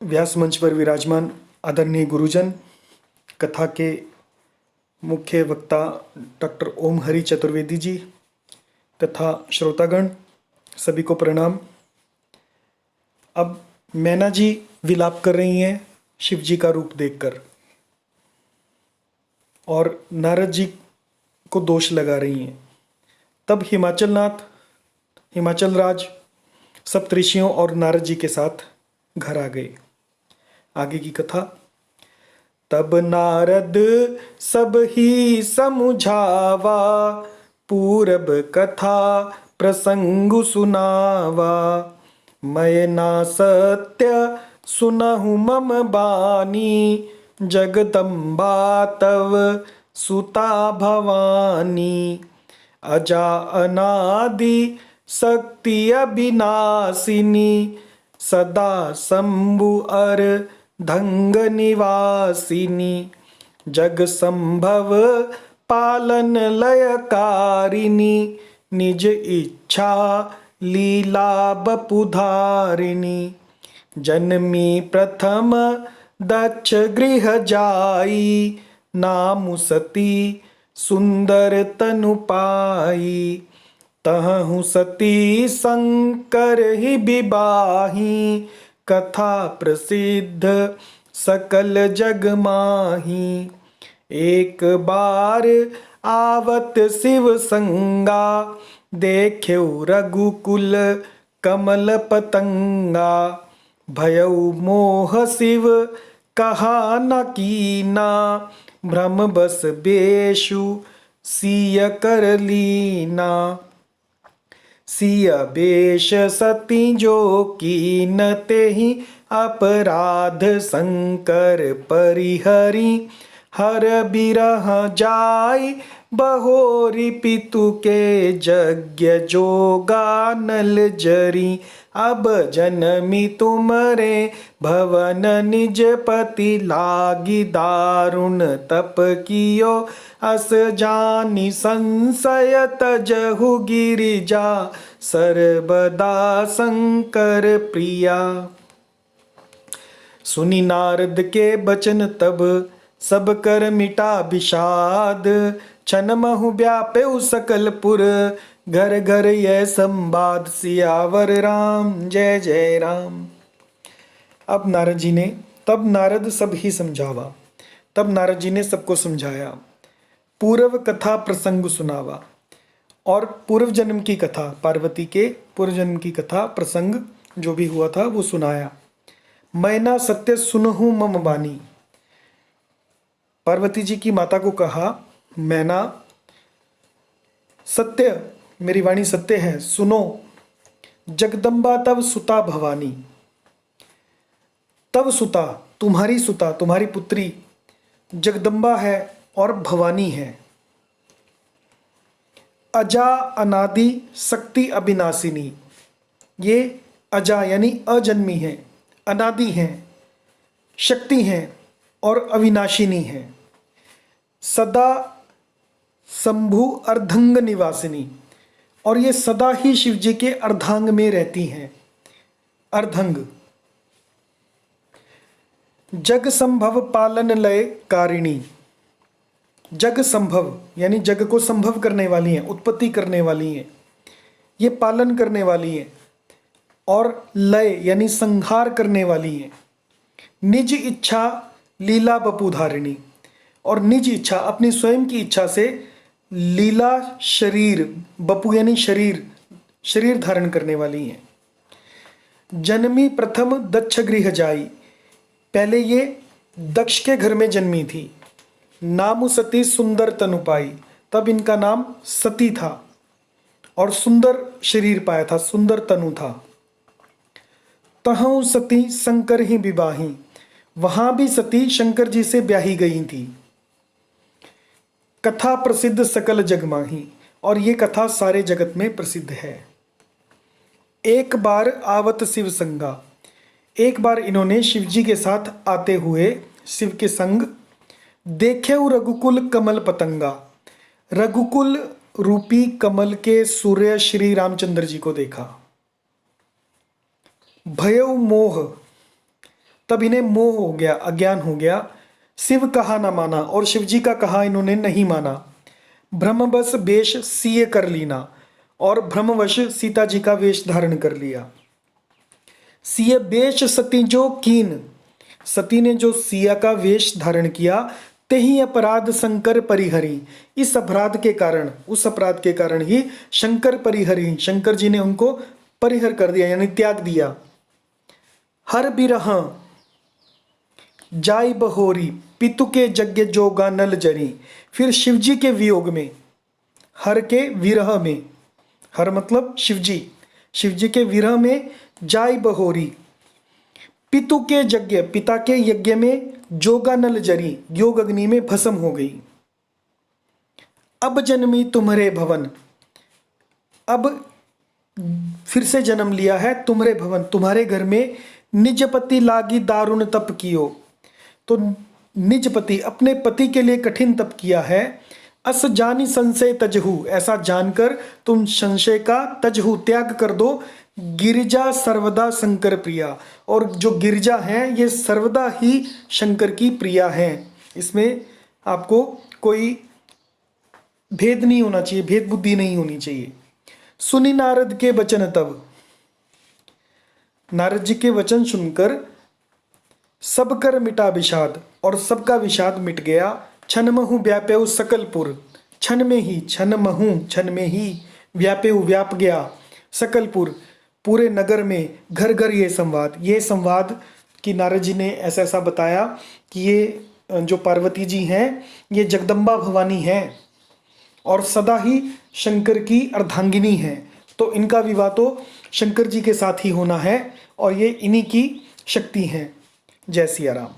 व्यास मंच पर विराजमान आदरणीय गुरुजन, कथा के मुख्य वक्ता डॉक्टर ओम हरि चतुर्वेदी जी तथा श्रोतागण, सभी को प्रणाम। अब मैना जी विलाप कर रही हैं शिव जी का रूप देखकर और नारद जी को दोष लगा रही हैं। तब हिमाचल राज सप्तऋषियों और नारद जी के साथ घर आ गए। आगे की कथा। तब नारद सब ही समुझावा, पूरब कथा प्रसंग सुनावा। मैं ना सत्य सुनहु मम बानी, जगदम्बा तव सुता भवानी। अजा अनादि शक्ति अविनाशिनी, सदा शंभु अर धंग निवासिनी। जग संभव पालन लयकारिणी, निज इच्छा लीला बपुधारिणी। जन्मी प्रथम दक्ष गृह जाई, नाम सती सुंदर तनु पाई। तहु सती शंकर ही विबाही, कथा प्रसिद्ध सकल जग माही। एक बार आवत शिव संगा, देख्यो रघुकुल कमल पतंगा। भयउ मोह शिव कहा न कीना, भ्रम बस बेशु सिय कर लीना। सिय बेश सती जो कीन, तेहि अपराध शंकर परिहरी। हर बिरह जाय बहोरी, पितु के यज्ञ जोगा नल जरी। अब जनमी तुमरे भवन, निज पति लागी दारुण तप कियो। अस जानी संशय तजहु गिरिजा, सर्वदा शंकर प्रिया। सुनी नारद के बचन तब, सब कर मिटा विषाद। छन महु व्यापेउ सकल पुर, घर घर यह संवाद। सियावर राम जय जय राम। अब तब नारद सब ही समझावा। तब नारद जी ने सबको समझाया। पूर्व कथा प्रसंग सुनावा, और पूर्व जन्म की कथा, पार्वती के पूर्व जन्म की कथा प्रसंग जो भी हुआ था वो सुनाया। मैना सत्य सुनहु मम बानी। पार्वती जी की माता को कहा, मैना सत्य, मेरी वाणी सत्य है, सुनो। जगदम्बा तब सुता भवानी। तब सुता, तुम्हारी पुत्री जगदम्बा है और भवानी है। अजा अनादि शक्ति अविनाशिनी। ये अजा यानी अजन्मी है, अनादि हैं, शक्ति हैं और अविनाशिनी हैं। सदा शंभु अर्धंग निवासिनी, और ये सदा ही शिव जी के अर्धांग में रहती हैं। अर्धंग। जग संभव पालन लय कारिणी। जग संभव यानी जग को संभव करने वाली हैं, उत्पत्ति करने वाली हैं, ये पालन करने वाली हैं। और लय यानी संहार करने वाली हैं। निज इच्छा लीला बपुधारिणी, और निज इच्छा अपनी स्वयं की इच्छा से लीला शरीर, बपु यानी शरीर धारण करने वाली हैं। जन्मी प्रथम दक्ष गृह जाई, पहले ये दक्ष के घर में जन्मी थी। नामु सती सुंदर तनु पाई, तब इनका नाम सती था और सुंदर शरीर पाया था, सुंदर तनु था। तहु सती शंकर ही विवाही, वहां भी सती शंकर जी से ब्याही गई थी। कथा प्रसिद्ध सकल जगमाही, और ये कथा सारे जगत में प्रसिद्ध है। एक बार आवत शिव संगा, एक बार इन्होंने शिव जी के साथ आते हुए शिव के संग देखे रघुकुल कमल पतंगा, रघुकुल रूपी कमल के सूर्य श्री रामचंद्र जी को देखा। भयउ मोह, तब इन्हें मोह हो गया, अज्ञान हो गया। शिव कहा न माना, और शिव जी का कहा इन्होंने नहीं माना। भ्रमवश वेश सिए कर लीना, और भ्रमवश सीता जी का वेश धारण कर लिया। सिए वेश सती जो कीन, सती ने जो सिया का वेश धारण किया। तेहि अपराध शंकर परिहरी, इस अपराध के कारण, उस अपराध के कारण ही शंकर परिहरी, शंकर जी ने उनको परिहर कर दिया यानी त्याग दिया। हर बिरह जाय बहोरी, पितु के यज्ञ जोगा नल जरी। फिर शिवजी के वियोग में, हर के विरह में, हर मतलब शिवजी, शिवजी के विरह में जाय बहोरी, पितु के यज्ञ, पिता के यज्ञ में जोगा नल जरी, योग अग्नि में भस्म हो गई। अब जन्मी तुम्हारे भवन, अब फिर से जन्म लिया है तुम्हारे भवन, तुम्हारे घर में। निज पति लागी दारुण तप कियो, तो निज पति, अपने पति के लिए कठिन तप किया है। अस जानी संशय तजहु, ऐसा जानकर तुम संशय का तजहु त्याग कर दो। गिरिजा सर्वदा शंकर प्रिया, और जो गिरिजा हैं ये सर्वदा ही शंकर की प्रिया हैं। इसमें आपको कोई भेद नहीं होना चाहिए, भेद बुद्धि नहीं होनी चाहिए। सुनी नारद के वचन तब, नारद जी के वचन सुनकर सब कर मिटा विषाद, और सबका विषाद मिट गया। क्षण महु व्याप्यउ सकलपुर, क्षण में ही, क्षण महु क्षण में ही, व्याप्यउ व्याप गया सकलपुर, पूरे नगर में, घर घर ये संवाद कि नारद जी ने ऐसा ऐसा बताया कि ये जो पार्वती जी हैं ये जगदम्बा भवानी हैं और सदा ही शंकर की अर्धांगिनी हैं, तो इनका विवाह तो शंकर जी के साथ ही होना है और ये इन्हीं की शक्ति हैं। जय सिया राम।